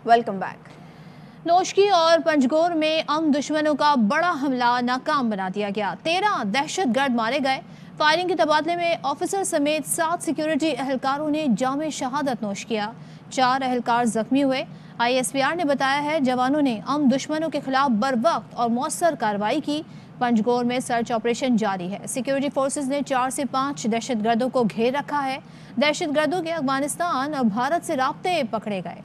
Welcome back. Noshki और पंजगोर में दुश्मनों का बड़ा हमला नाकाम बना दिया गया। 13 दहशतगर्द मारे गए। फायरिंग के तबादले में ऑफिसर समेत 7 सिक्योरिटी एहलकारों ने जामे शहादत नोश किया। 4 एहलकार जख्मी हुए। ISPR ने बताया है जवानों ने दुश्मनों के खिलाफ बर वक्त और मौसर कार्रवाई की। पंजगोर में सर्च ऑपरेशन जारी है। सिक्योरिटी फोर्सेज ने 4 से 5 दहशतगर्दों को घेर रखा है। दहशतगर्दों के अफगानिस्तान और भारत से राब्ते पकड़े गए।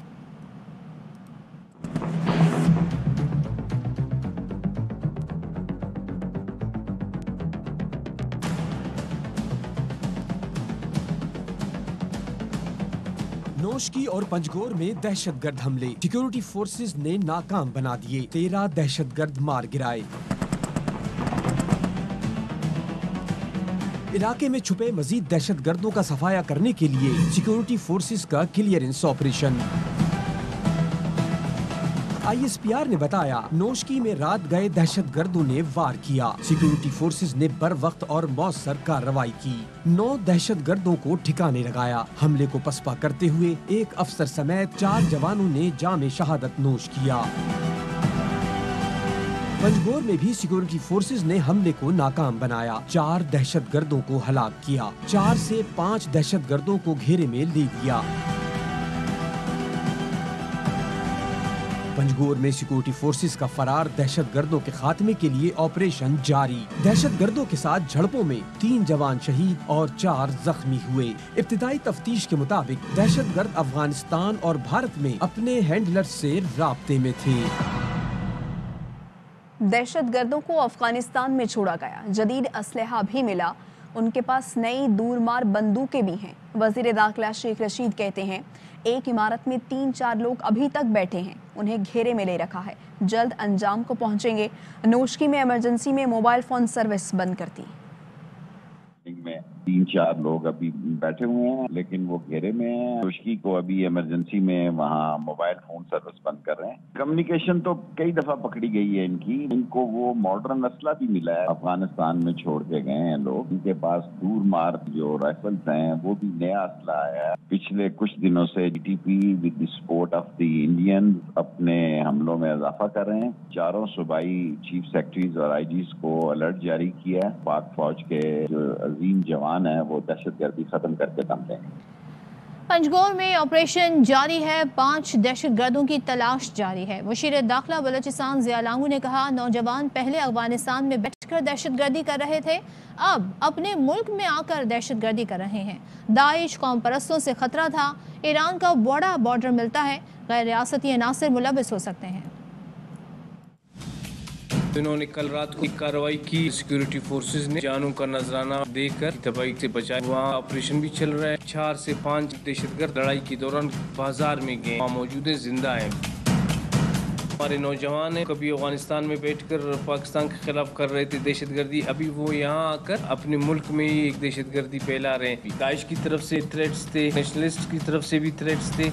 नोशकी और पंजगोर में दहशतगर्द हमले सिक्योरिटी फोर्सेज ने नाकाम बना दिए। 13 दहशतगर्द मार गिराए। इलाके में छुपे मजीद दहशतगर्दों का सफाया करने के लिए सिक्योरिटी फोर्सेज का क्लियरेंस ऑपरेशन। ISPR ने बताया नोशकी में रात गए दहशतगर्दों ने वार किया। सिक्योरिटी फोर्सेज ने बर वक्त और मौसर कार्रवाई की। 9 दहशतगर्दों को ठिकाने लगाया। हमले को पसपा करते हुए एक अफसर समेत 4 जवानों ने जामे शहादत नोश किया। पंजगोर में भी सिक्योरिटी फोर्सेज ने हमले को नाकाम बनाया। 4 दहशतगर्दों को हलाक किया। 4 से 5 दहशतगर्दों को घेरे में ले लिया। पंजगोर में सिक्योरिटी फोर्सेस का फरार दहशतगर्दों के खात्मे के लिए ऑपरेशन जारी। दहशतगर्दों के साथ झड़पों में 3 जवान शहीद और 4 जख्मी हुए। इब्तिदाई तफ्तीश के मुताबिक दहशतगर्द अफगानिस्तान और भारत में अपने हैंडलर से राब्ते में थे। दहशतगर्दों को अफगानिस्तान में छोड़ा गया। जदीद असलहा भी मिला। उनके पास नई दूरमार बंदूकें भी हैं। वजीर दाखिला शेख रशीद कहते हैं एक इमारत में 3-4 लोग अभी तक बैठे हैं। उन्हें घेरे में ले रखा है। जल्द अंजाम को पहुंचेंगे। नोशकी में इमरजेंसी में मोबाइल फोन सर्विस बंद कर दी। 3-4 लोग अभी बैठे हुए हैं, लेकिन वो घेरे में हैं। नोशकी को अभी इमरजेंसी में वहाँ मोबाइल फोन सर्विस बंद कर रहे हैं। कम्युनिकेशन तो कई दफा पकड़ी गई है इनकी। इनको वो मॉडर्न असला भी मिला है। अफगानिस्तान में छोड़ के गए हैं लोग। इनके पास दूर मार जो राइफल्स हैं वो भी नया असला आया है। पिछले कुछ दिनों से GTP with the support of the Indian अपने हमलों में इजाफा कर रहे हैं। 4 सूबाई चीफ सेक्रेटरीज और IGs को अलर्ट जारी किया है। पाक फौज के जो अजीम जवान है वो दहशतगर्दी खत्म करके दम देंगे। पंजगोर में ऑपरेशन जारी है। 5 दहशतगर्दों की तलाश जारी है। वज़ीर दाखिला बलोचिस्तान ज़िया लांगू ने कहा नौजवान पहले अफगानिस्तान में बैठकर दहशतगर्दी कर रहे थे, अब अपने मुल्क में आकर दहशतगर्दी कर रहे हैं। दाइश कौम परस्तों से खतरा था। ईरान का बड़ा बॉर्डर मिलता है। गैर रियासती अनासर मुलविस हो सकते हैं। इन्होंने कल रात को कार्रवाई की। सिक्योरिटी फोर्सेज ने जानों का नजराना देकर तबाही से बचाया। वहाँ ऑपरेशन भी चल रहा है। 4 से 5 दहशतगर्द लड़ाई के दौरान बाजार में गए, वहाँ मौजूद जिंदा हैं। हमारे नौजवान हैं, कभी अफगानिस्तान में बैठकर पाकिस्तान के खिलाफ कर रहे थे दहशतगर्दी, अभी वो यहाँ आकर अपने मुल्क में ही एक दहशतगर्दी फैला रहे हैं। दाइश की तरफ से थ्रेट्स थे, नेशनलिस्ट की तरफ से भी थ्रेट्स थे।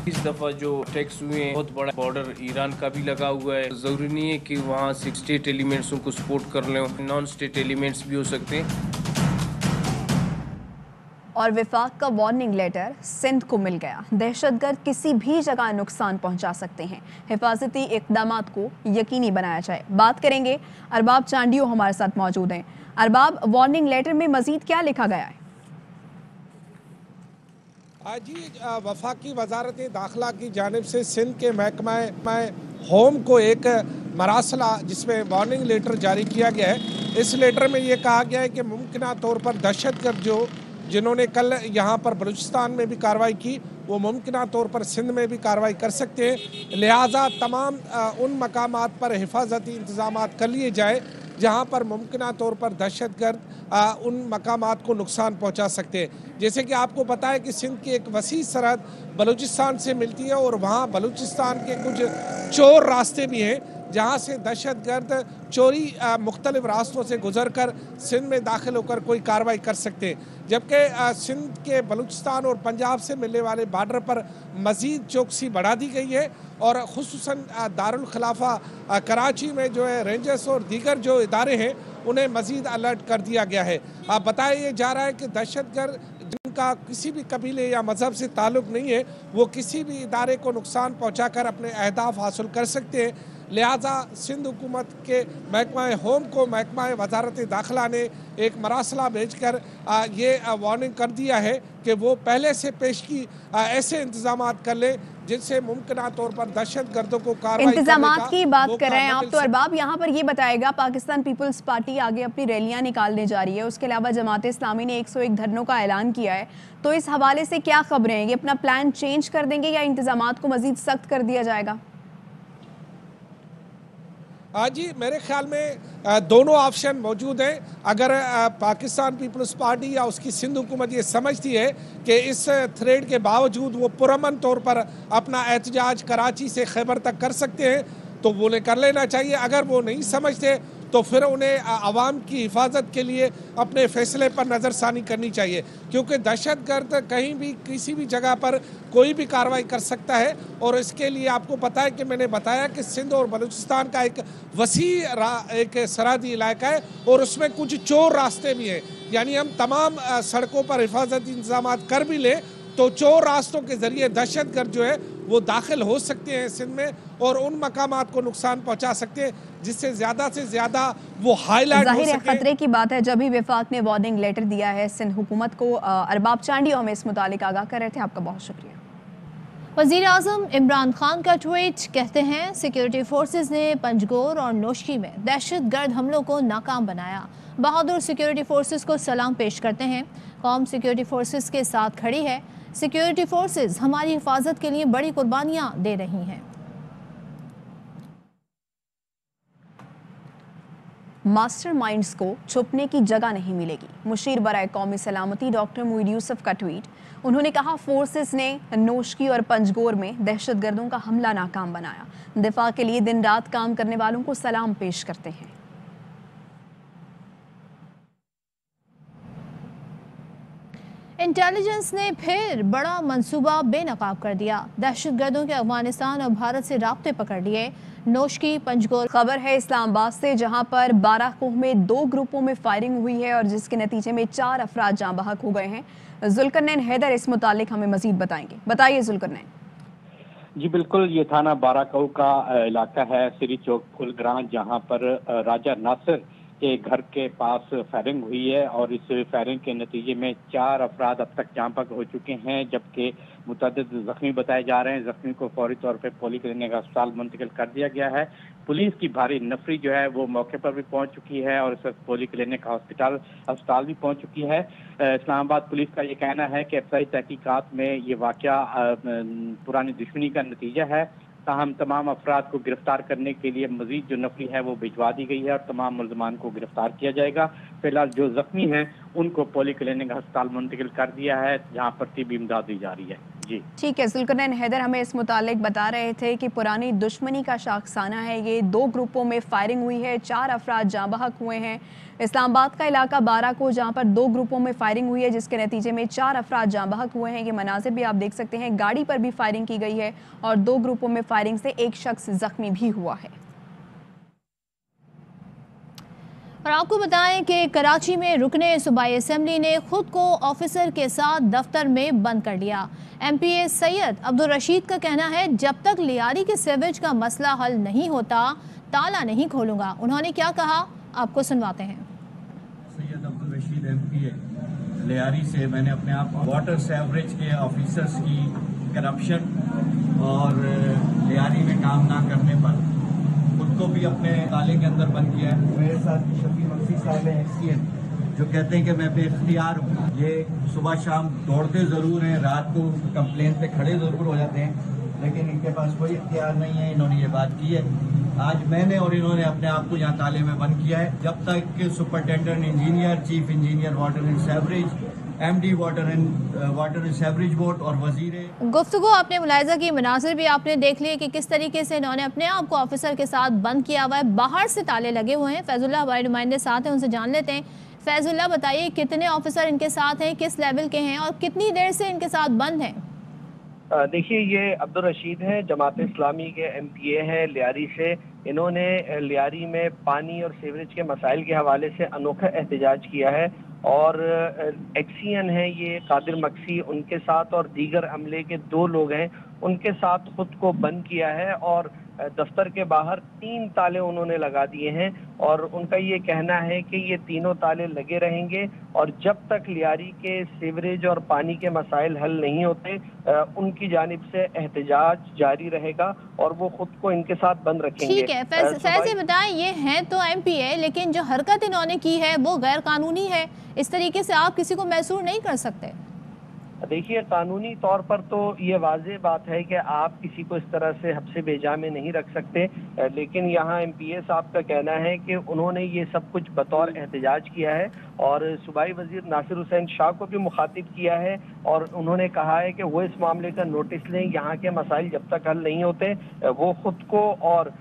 इस दफा जो अटैक्स हुए हैं बहुत बड़ा बॉर्डर ईरान का भी लगा हुआ है। जरूरी नहीं है कि वहाँ से स्टेट एलिमेंट्स उनको सपोर्ट कर लें, नॉन स्टेट एलिमेंट्स भी हो सकते हैं। और विफाक का वार्निंग लेटर सिंध को मिल गया। दहशतगर्द किसी भी जगह नुकसान पहुंचा सकते हैं। हिफाजती इक़दामात को यकीनी बनाया जाए। बात करेंगे, अरबाब चांडियो हमारे साथ मौजूद हैं। अरबाब, वार्निंग लेटर में मजीद क्या लिखा गया है? जी, वफाकी वजारत दाखिला की जानिब से सिंध के महकमा होम को एक मरासला जिसमें वार्निंग लेटर जारी किया गया है। इस लेटर में ये कहा गया है कि मुमकिना तौर पर दहशतगर्द जिन्होंने कल यहाँ पर बलूचिस्तान में भी कार्रवाई की वो मुमकिना तौर पर सिंध में भी कार्रवाई कर सकते हैं। लिहाजा तमाम उन मकामात पर हिफाजती इंतजामात कर लिए जाए जहाँ पर मुमकिना तौर पर दहशतगर्द उन मकामात को नुकसान पहुँचा सकते हैं। जैसे कि आपको पता है कि सिंध की एक वसी सरहद बलूचिस्तान से मिलती है और वहाँ बलूचिस्तान के कुछ चोर रास्ते भी हैं जहाँ से दहशतगर्द चोरी मुख्तलिफ रास्तों से गुजर कर सिंध में दाखिल होकर कोई कार्रवाई कर सकते हैं। जबकि सिंध के बलूचिस्तान और पंजाब से मिलने वाले बार्डर पर मज़ीद चौकसी बढ़ा दी गई है और ख़ुसूसन दारुल खिलाफा कराची में जो है रेंजर्स और दीगर जो इदारे हैं उन्हें मज़ीद अलर्ट कर दिया गया है। बताया जा रहा है कि दहशतगर्द का किसी भी कबीले या मजहब से ताल्लुक नहीं है, वो किसी भी इदारे को नुकसान पहुंचाकर अपने अहदाफ हासिल कर सकते हैं। लिहाजा सिंध हुकूमत के महकमा होम को महकमा वजारत दाखिला ने एक मरासला भेजकर ये वार्निंग कर दिया है कि वो पहले से पेश की ऐसे इंतजाम कर ले जिनसे मुमकिन तौर पर दहशत गर्दों को कार्रवाई इंतजामात की बात कर रहे हैं आप, तो अरबाब यहाँ पर ये बताएगा, पाकिस्तान पीपल्स पार्टी आगे अपनी रैलियां निकालने जा रही है, उसके अलावा जमात इस्लामी ने 101 धरनों का ऐलान किया है, तो इस हवाले से क्या खबरें हैं? ये अपना प्लान चेंज कर देंगे या इंतजामात को मजीद सख्त कर दिया जाएगा? जी, मेरे ख्याल में दोनों ऑप्शन मौजूद हैं। अगर पाकिस्तान पीपल्स पार्टी या उसकी सिंध हुकूमत ये समझती है कि इस थ्रेड के बावजूद वो पुरअमन तौर पर अपना एहतजाज कराची से खैबर तक कर सकते हैं तो वो उन्हें कर लेना चाहिए। अगर वो नहीं समझते तो फिर उन्हें आवाम की हिफाजत के लिए अपने फैसले पर नज़रसानी करनी चाहिए, क्योंकि दहशतगर्द कहीं भी किसी भी जगह पर कोई भी कार्रवाई कर सकता है। और इसके लिए आपको पता है कि मैंने बताया कि सिंध और बलूचिस्तान का एक वसी एक सरहदी इलाका है और उसमें कुछ चोर रास्ते भी हैं। यानी हम तमाम सड़कों पर हिफाजती इंतजाम कर भी लें तो चोर रास्तों के जरिए दहशतगर्द जो है वो दाखिल हो सकते हैं सिंध में और उन मकामात को नुकसान पहुंचा सकते हैं जिससे ज्यादा से ज्यादा वो हाईलाइट हो सके। खतरे की बात है, जब ही विफाक ने वार्निंग लेटर दिया है सिंध हुकूमत को। अरबाब चांडियो हमें इस मुतालिक आगाह कर रहे थे, आपका बहुत शुक्रिया। वज़ीर आज़म इमरान खान का ट्वीट, कहते हैं सिक्योरिटी फोर्सेज ने पंजगोर और नोशकी में दहशतगर्द हमलों को नाकाम बनाया। बहादुर सिक्योरिटी फोर्सेज को सलाम पेश करते हैं। कौम सिक्योरिटी फोर्सेज के साथ खड़ी है। सिक्योरिटी फोर्सेज हमारी हिफाजत के लिए बड़ी कुर्बानियां दे रही हैं। मास्टरमाइंड्स को छुपने की जगह नहीं मिलेगी, मुशीर बराए कौमी सलामती डॉक्टर मुईद यूसुफ का ट्वीट। उन्होंने कहा, फोर्सेस ने नोशकी और पंजगोर में दहशतगर्दों का हमला नाकाम बनाया। दिफा के लिए दिन रात काम करने वालों को सलाम पेश करते हैं। इंटेलिजेंस ने फिर बड़ा मंसूबा बेनकाब कर दिया। दहशतगर्दों के अफगानिस्तान और भारत से राब्ते पकड़ लिए। नोशकी पंजगोर। खबर है इस्लामाबाद से, जहां पर बाराकोह में 2 ग्रुपों में फायरिंग हुई है और जिसके नतीजे में 4 अफराद जाँ बहक हो गए हैं। जुल्करनैन हैदर इस मुतालिक हमें मजीद बताएंगे। बताइए जुल्करनैन। जी बिल्कुल, ये थाना बाराकोह का इलाका है, सिरी चौक फुलग्रां, जहां पर राजा नासिर के घर के पास फायरिंग हुई है और इस फायरिंग के नतीजे में 4 अफराद अब तक जाँ बहक हो चुके हैं, जबकि मुतअद्दिद जख्मी बताए जा रहे हैं। जख्मी को फौरी तौर पर पॉलीक्लिनिक अस्पताल मुंतकिल कर दिया गया है। पुलिस की भारी नफरी जो है वो मौके पर भी पहुंच चुकी है और इस वक्त पॉलीक्लिनिक अस्पताल भी पहुंच चुकी है। इस्लामाबाद पुलिस का ये कहना है कि अफसाई तहकीकात में ये वाकया पुरानी दुश्मनी का नतीजा है। ताहम तमाम अफराद को गिरफ्तार करने के लिए मजीद जो नफरी है वो भिजवा दी गई है और तमाम मुल्ज़मान को गिरफ्तार किया जाएगा। फिलहाल जो जख्मी हैं उनको पॉलीक्लिनिक अस्पताल मुंतकिल कर दिया है, जहाँ पर तिब्बी इमदाद दी जा रही है। जी ठीक है, जुल्करनैन हैदर हमें इस मुतालिक बता रहे थे कि पुरानी दुश्मनी का शाखसाना है ये। 2 ग्रुपों में फायरिंग हुई है, 4 अफराद जाँ बहक हुए हैं। इस्लामाबाद का इलाका बाराकोह, जहाँ पर 2 ग्रुपों में फायरिंग हुई है जिसके नतीजे में 4 अफराद जाँ बहक हुए हैं। ये मनाज़िर भी आप देख सकते हैं। गाड़ी पर भी फायरिंग की गई है और 2 ग्रुपों में फायरिंग से 1 शख्स जख्मी भी हुआ है। और आपको बताएं कि कराची में रुकने सूबाई असेंबली ने खुद को ऑफिसर के साथ दफ्तर में बंद कर लिया। MPA सैयद अब्दुल रशीद का कहना है, जब तक लियारी के सीवेज का मसला हल नहीं होता ताला नहीं खोलूंगा। उन्होंने क्या कहा, आपको सुनवाते हैं। सैयद अब्दुल रशीद MPA लियारी से मैंने अपने आप वाटर सीवरेज के ऑफिसर्स की करप्शन और लियारी में काम ना करने पर खुद को भी अपने ताले के अंदर बंद किया है। मेरे साथ शफी मक्सी साहब हैं SCN, जो कहते हैं कि मैं बेख्तियार हूँ। ये सुबह शाम दौड़ते ज़रूर हैं, रात को कंप्लेन पे खड़े ज़रूर हो जाते हैं, लेकिन इनके पास कोई इख्तियार नहीं है। इन्होंने ये बात की है। आज मैंने और इन्होंने अपने आप को यहाँ ताले में बंद किया है। जब तक कि superintendent engineer, chief engineer water and sewerage, MD water and sewerage board और वजीर गुफ्तगू आपने मुलाहिजा की, मनाजिर भी आपने देख लिए कि किस तरीके से इन्होंने अपने आप को ऑफिसर के साथ बंद किया हुआ है। बाहर से ताले लगे हुए हैं। फैजुल्लाह हमारे नुमाइंदे साथ हैं, उनसे जान लेते हैं। फैजुल्लाह, बताइए कितने ऑफिसर इनके साथ हैं, किस लेवल के हैं और कितनी देर से इनके साथ बंद हैं? देखिए, ये अब्दुल रशीद हैं, जमात इस्लामी के MPA हैं लियारी से। इन्होंने लियारी में पानी और सीवरेज के मसाइल के हवाले से अनोखा एहतजाज किया है और एक्सियन है ये कादिर मक्सी, उनके साथ और दीगर अमले के 2 लोग हैं, उनके साथ खुद को बंद किया है और दफ्तर के बाहर 3 ताले उन्होंने लगा दिए हैं और उनका ये कहना है कि ये तीनों ताले लगे रहेंगे और जब तक लियारी के सीवरेज और पानी के मसाइल हल नहीं होते उनकी जानिब से एहतजाज जारी रहेगा और वो खुद को इनके साथ बंद रखेंगे। ठीक है, फैज़ बताएं, ये हैं तो एमपीए, लेकिन जो हरकत इन्होंने की है वो गैर कानूनी है। इस तरीके से आप किसी को मैसूर नहीं कर सकते। देखिए, कानूनी तौर पर तो ये वाज़ेह बात है कि आप किसी को इस तरह से हब्से बेजा में नहीं रख सकते, लेकिन यहाँ एमपीए साहब का कहना है कि उन्होंने ये सब कुछ बतौर एहतजाज किया है और सूबाई वजीर नासिर हुसैन शाह को भी मुखातिब किया है और उन्होंने कहा है कि वो इस मामले का नोटिस लें, यहाँ के मसाइल जब तक हल नहीं होते वो खुद को और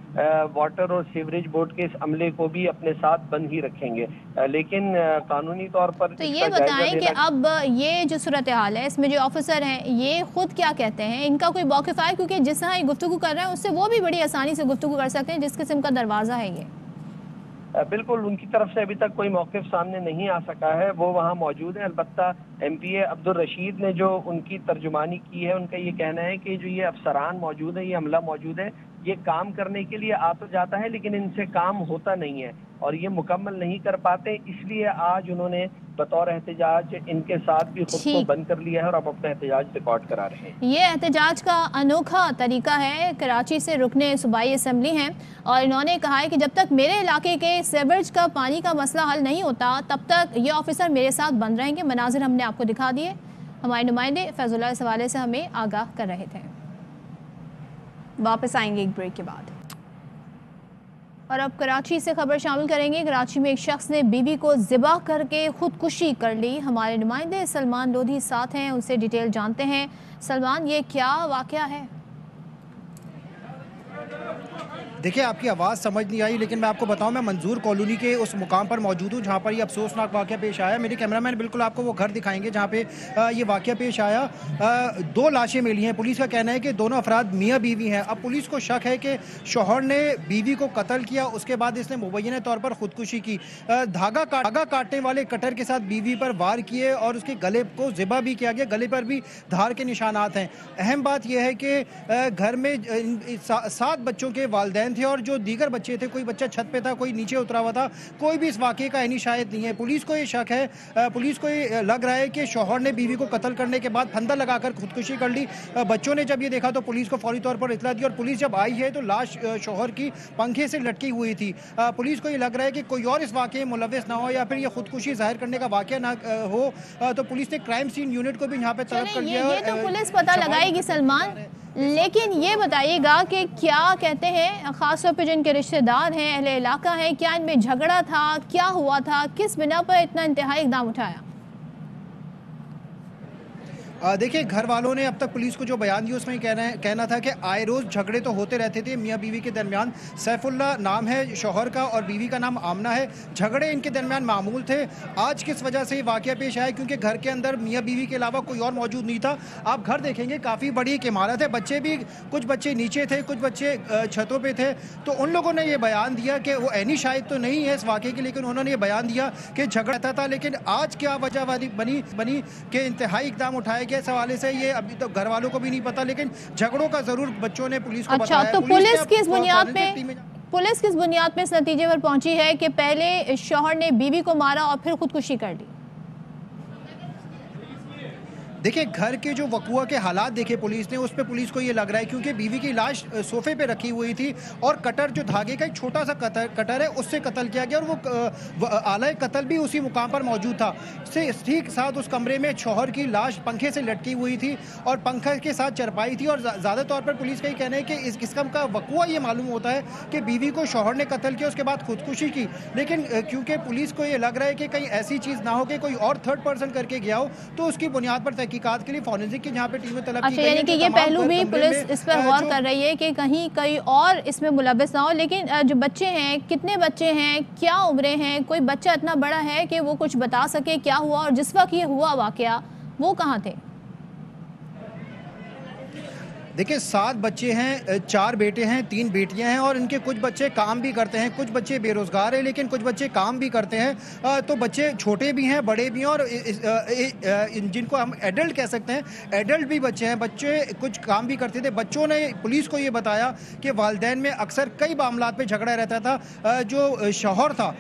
वाटर और सीवरेज बोर्ड के इस अमले को भी अपने साथ बंद ही रखेंगे। लेकिन कानूनी तौर पर तो ये बताएं कि अब ये जो सूरत हाल है इसमें जो ऑफिसर हैं ये खुद क्या कहते हैं, इनका कोई मौक़िफ़ है? क्योंकि जिस तरह ये गुफ्तगू कर रहे हैं उससे वो भी बड़ी आसानी से गुफ्तगू कर सकते हैं जिस किस्म का दरवाज़ा है ये। बिल्कुल, उनकी तरफ से अभी तक कोई मौक़िफ़ सामने नहीं आ सका है, वो वहाँ मौजूद हैं। अलबत्ता एमपीए अब्दुल रशीद ने जो उनकी तर्जुमानी की है, उनका ये कहना है कि जो ये अफसरान मौजूद है, ये अमला मौजूद है, ये काम करने के लिए आ तो जाता है लेकिन इनसे काम होता नहीं है और ये मुकम्मल नहीं कर पाते, इसलिए आज उन्होंने बतौर एहतजाज इनके साथ भी खुद को बंद कर लिया है और अब अपना एहतजाज रिकॉर्ड करा रहे हैं। ये एहतजाज का अनोखा तरीका है। कराची से रुकने सूबाई असम्बली हैं और इन्होंने कहा है कि जब तक मेरे इलाके के सीवरेज का पानी का मसला हल नहीं होता तब तक ये ऑफिसर मेरे साथ बंद रहेंगे। मनाजिर हमने आपको दिखा दिए, हमारे नुमाइंदे फैजुल्लाह इस हवाले से हमें आगाह कर रहे थे। वापस आएंगे एक ब्रेक के बाद। और अब कराची से खबर शामिल करेंगे। कराची में एक शख्स ने बीवी को ज़िबा करके खुदकुशी कर ली। हमारे नुमाइंदे सलमान लोधी साथ हैं, उनसे डिटेल जानते हैं। सलमान, ये क्या वाक़या है? देखिए, आपकी आवाज़ समझ नहीं आई लेकिन मैं आपको बताऊं, मैं मंजूर कॉलोनी के उस मुकाम पर मौजूद हूं जहां पर ये अफसोसनाक वाक़या पेश आया। मेरे कैमरामैन बिल्कुल आपको वो घर दिखाएंगे जहां पे ये वाक़या पेश आया। 2 लाशें मिली हैं। पुलिस का कहना है कि दोनों अफराद मियाँ बीवी हैं। अब पुलिस को शक है कि शौहर ने बीवी को कत्ल किया, उसके बाद इसने मुबैना तौर पर खुदकुशी की। धागा काटने वाले कटर के साथ बीवी पर वार किए और उसके गले को ज़िबा भी किया गया। गले पर भी धार के निशानात हैं। अहम बात यह है कि घर में 7 बच्चों के वालिदैन थे और जो दीगर बच्चे थे, कोई बच्चा छत पे था, कोई नीचे उतरा हुआ था, कोई भी इस वाक़े का ऐनी शायद नहीं है। पुलिस को ये शक है, पुलिस को ये लग रहा है कि शौहर ने बीवी को कत्ल करने के बाद फंदा लगाकर खुदकुशी कर ली। बच्चों ने जब ये देखा तो पुलिस को फौरी तौर पर इतला दी और पुलिस जब आई है तो लाश शौहर की पंखे से लटकी हुई थी। पुलिस को ये लग रहा है कि कोई और इस वाक़े में मुलव्विस ना हो या फिर ये खुदकुशी जाहिर करने का वाक़या ना हो, तो पुलिस ने क्राइम सीन यूनिट को भी यहाँ पे तलब कर दिया। ये तो पुलिस पता लगाएगी सलमान, लेकिन ये बताइएगा कि क्या कहते हैं ख़ास तौर पे जिनके रिश्तेदार हैं, अहले इलाका हैं, क्या इनमें झगड़ा था, क्या हुआ था, किस बिना पर इतना इंतहाई इक़दाम उठाया? देखिए, घर वालों ने अब तक पुलिस को जो बयान दिया उसमें कहना था कि आए रोज़ झगड़े तो होते रहते थे मियाँ बीवी के दरमियान। सैफुल्ला नाम है शौहर का और बीवी का नाम आमना है। झगड़े इनके दरमियान मामूल थे। आज किस वजह से ये वाक़या पेश आया, क्योंकि घर के अंदर मियाँ बीवी के अलावा कोई और मौजूद नहीं था। आप घर देखेंगे, काफ़ी बड़ी एक इमारत है। बच्चे भी, कुछ बच्चे नीचे थे, कुछ बच्चे छतों पर थे। तो उन लोगों ने ये बयान दिया कि वो ऐनी शायद तो नहीं है इस वाक़े की, लेकिन उन्होंने ये बयान दिया कि झगड़ा था। लेकिन आज क्या वजह बनी कि इंतहाई इक़दाम उठाया गया, इस हवाले से ये अभी तो घर वालों को भी नहीं पता, लेकिन झगड़ों का जरूर बच्चों ने पुलिस को बताया। अच्छा, तो पुलिस किस बुनियाद पे इस नतीजे पर पहुंची है कि पहले शौहर ने बीवी को मारा और फिर खुदकुशी कर ली? देखिए, घर के जो वकुआ के हालात देखे पुलिस ने, उस पर पुलिस को ये लग रहा है क्योंकि बीवी की लाश सोफे पे रखी हुई थी और कटर जो धागे का एक छोटा सा कटर है उससे कत्ल किया गया और वो आला कत्ल भी उसी मुकाम पर मौजूद था। ठीक साथ उस कमरे में शौहर की लाश पंखे से लटकी हुई थी और पंखे के साथ चरपाई थी। और ज़्यादा तौर पर पुलिस का ये कहना है कि इस किस्म का वकुआ ये मालूम होता है कि बीवी को शौहर ने कत्ल किया, उसके बाद खुदकुशी की। लेकिन क्योंकि पुलिस को ये लग रहा है कि कहीं ऐसी चीज़ ना हो कि कोई और थर्ड पर्सन करके गया हो, तो उसकी बुनियाद पर तहकीकात के लिए फॉरेंसिक की जहाँ पे टीमें तलब की गई हैं। यानी कि ये पहलू भी पुलिस इस पर गौर कर रही है कि कहीं कोई और इसमें मुलव्विस ना हो। लेकिन जो बच्चे हैं, कितने बच्चे हैं, क्या उम्रें हैं? कोई बच्चा इतना बड़ा है कि वो कुछ बता सके क्या हुआ, और जिस वक्त ये हुआ वाकया वो कहाँ थे? देखिए 7 बच्चे हैं, 4 बेटे हैं, 3 बेटियां हैं और इनके कुछ बच्चे काम भी करते हैं, कुछ बच्चे बेरोजगार हैं लेकिन कुछ बच्चे काम भी करते हैं। तो बच्चे छोटे भी हैं, बड़े भी हैं और जिनको हम एडल्ट कह सकते हैं, एडल्ट भी बच्चे हैं। बच्चे कुछ काम भी करते थे। बच्चों ने पुलिस को ये बताया कि वालिदैन में अक्सर कई मामलात पे झगड़ा रहता था। जो शौहर था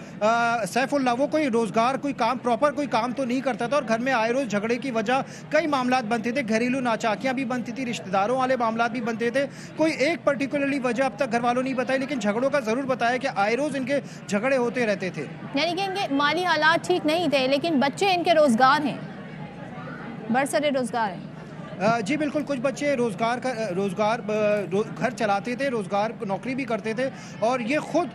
सैफुल्लाह, वो कोई रोजगार, कोई काम, प्रॉपर कोई काम तो नहीं करता था और घर में आए रोज झगड़े की वजह कई मामलात बनते थे। घरेलू नाचाकियां भी बनती थी, रिश्तेदारों वाले मामलात भी बनते थे। कोई एक पर्टिकुलरली वजह अब तक घर वालों नहीं बताई, लेकिन झगड़ों का जरूर बताया कि आए रोज इनके झगड़े होते रहते थे। यानी कि इनके माली हालात ठीक नहीं थे लेकिन बच्चे इनके रोजगार हैं, बरसरे रोजगार हैं। जी बिल्कुल, कुछ बच्चे रोजगार घर चलाते थे, रोजगार नौकरी भी करते थे और ये खुद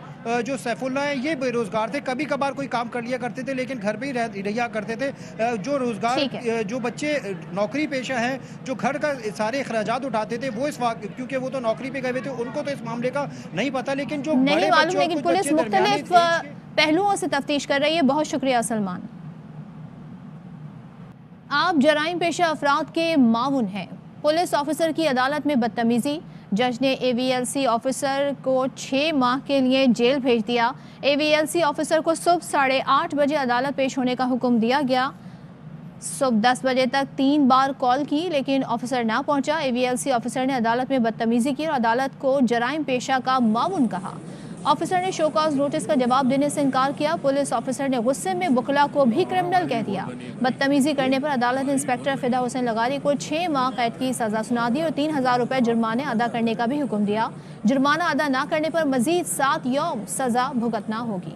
जो सैफुल्लाह हैं ये बेरोजगार थे। कभी कभार कोई काम कर लिया करते थे लेकिन घर पे ही रहा करते थे। जो रोजगार, जो बच्चे नौकरी पेशा हैं, जो घर का सारे अखराजात उठाते थे, वो इस वक्त क्योंकि वो तो नौकरी पे गए हुए थे, उनको तो इस मामले का नहीं पता। लेकिन जो नहीं मालूम, लेकिन पुलिस मुख्तलिफ पहलुओं से तफ्तीश कर रही है। बहुत शुक्रिया सलमान। आप जराइम पेशा अफराद के मामून हैं। पुलिस ऑफिसर की अदालत में बदतमीजी, जज ने AVLC ऑफिसर को 6 माह के लिए जेल भेज दिया। AVLC ऑफिसर को सुबह 8:30 बजे अदालत पेश होने का हुक्म दिया गया। सुबह 10 बजे तक 3 बार कॉल की लेकिन ऑफिसर ना पहुंचा। AVLC ऑफिसर ने अदालत में बदतमीजी की और अदालत को जराइम पेशा का मामून कहा। ऑफिसर ने शो कॉज नोटिस का जवाब देने से इनकार किया। पुलिस ऑफिसर ने गुस्से में बुखला को भी क्रिमिनल कह दिया। बदतमीजी करने पर अदालत ने इंस्पेक्टर फिदा हुसैन लगारी को 6 माह कैद की सजा सुना दी और 3000 रुपए जुर्माने अदा करने का भी हुक्म दिया। जुर्माना अदा न करने पर मजीद 7 यौम सजा भुगतना होगी।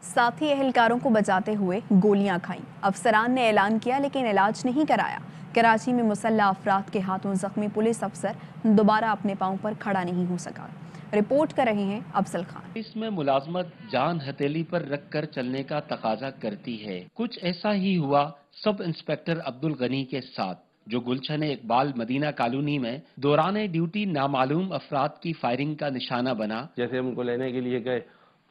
साथी एहलकारों को बचाते हुए गोलियां खाईं। अफसरान ने ऐलान किया लेकिन इलाज नहीं कराया। कराची में मुसल्लह अफराद के हाथों जख्मी पुलिस अफसर दोबारा अपने पांव पर खड़ा नहीं हो सका। रिपोर्ट कर रहे हैं अफजल खान। इसमें मुलाजमत जान हथेली पर रख कर चलने का तकाजा करती है। कुछ ऐसा ही हुआ सब इंस्पेक्टर अब्दुल गनी के साथ, जो गुलशन इकबाल मदीना कॉलोनी में दौरान ड्यूटी नामालूम अफराद की फायरिंग का निशाना बना। जैसे हम उनको लेने के लिए गए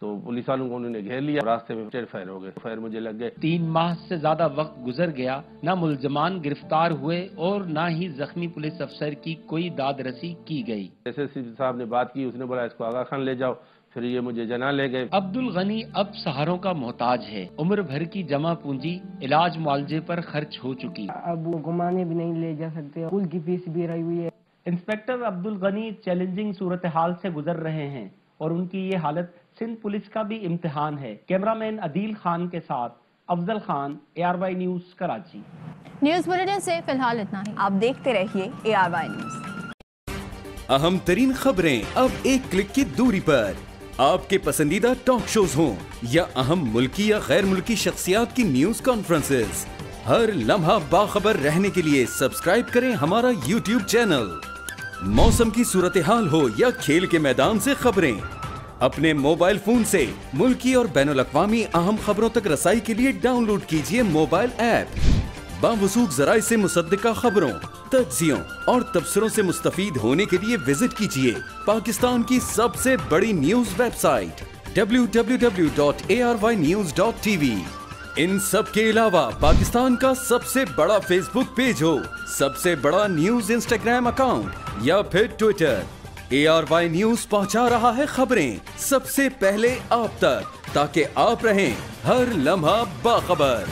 तो पुलिस वालों को उन्होंने घेर लिया, रास्ते में स्टेट फायर हो गए, फायर मुझे लग गए। 3 माह से ज्यादा वक्त गुजर गया, ना मुलजमान गिरफ्तार हुए और ना ही जख्मी पुलिस अफसर की कोई दादरसी की गई। SSP साहब ने बात की, उसने बोला इसको आगा खान ले जाओ, फिर ये मुझे जना ले गए। अब्दुल गनी अब सहारों का मोहताज है। उम्र भर की जमा पूंजी इलाज मुआवजे पर खर्च हो चुकी। अब वो घुमाने भी नहीं ले जा सकते, स्कूल की फीस भी रही हुई है। इंस्पेक्टर अब्दुल गनी चैलेंजिंग सूरत हाल से गुजर रहे हैं और उनकी ये हालत सिंध पुलिस का भी इम्तिहान है। कैमरामैन अदील खान के साथ Afzal Khan, ARY news Karachi. News bulletin से फिलहाल इतना ही। आप देखते रहिए ARY न्यूज। अहम तरीन खबरें अब एक क्लिक की दूरी पर। आपके पसंदीदा टॉक शोज हों या अहम मुल्की या गैर मुल्की शख्सियात की न्यूज कॉन्फ्रेंसेस, हर लम्हा बाखबर रहने के लिए सब्सक्राइब करें हमारा YouTube चैनल। मौसम की सूरत हाल हो या खेल के मैदान से खबरें, अपने मोबाइल फोन से मुल्की और बैनुल अक़वामी अहम खबरों तक रसाई के लिए डाउनलोड कीजिए मोबाइल ऐप। बावसूख ज़राए से मुसद्दिका खबरों, तज्ज़ियों और तबसरों से मुस्तफीद होने के लिए विजिट कीजिए पाकिस्तान की सबसे बड़ी न्यूज वेबसाइट www.arYnews.tv। इन सब के अलावा पाकिस्तान का सबसे बड़ा फेसबुक पेज हो, सबसे बड़ा न्यूज इंस्टाग्राम अकाउंट या फिर ट्विटर, ARY न्यूज पहुंचा रहा है खबरें सबसे पहले आप तक, ताकि आप रहें हर लम्हा बाखबर।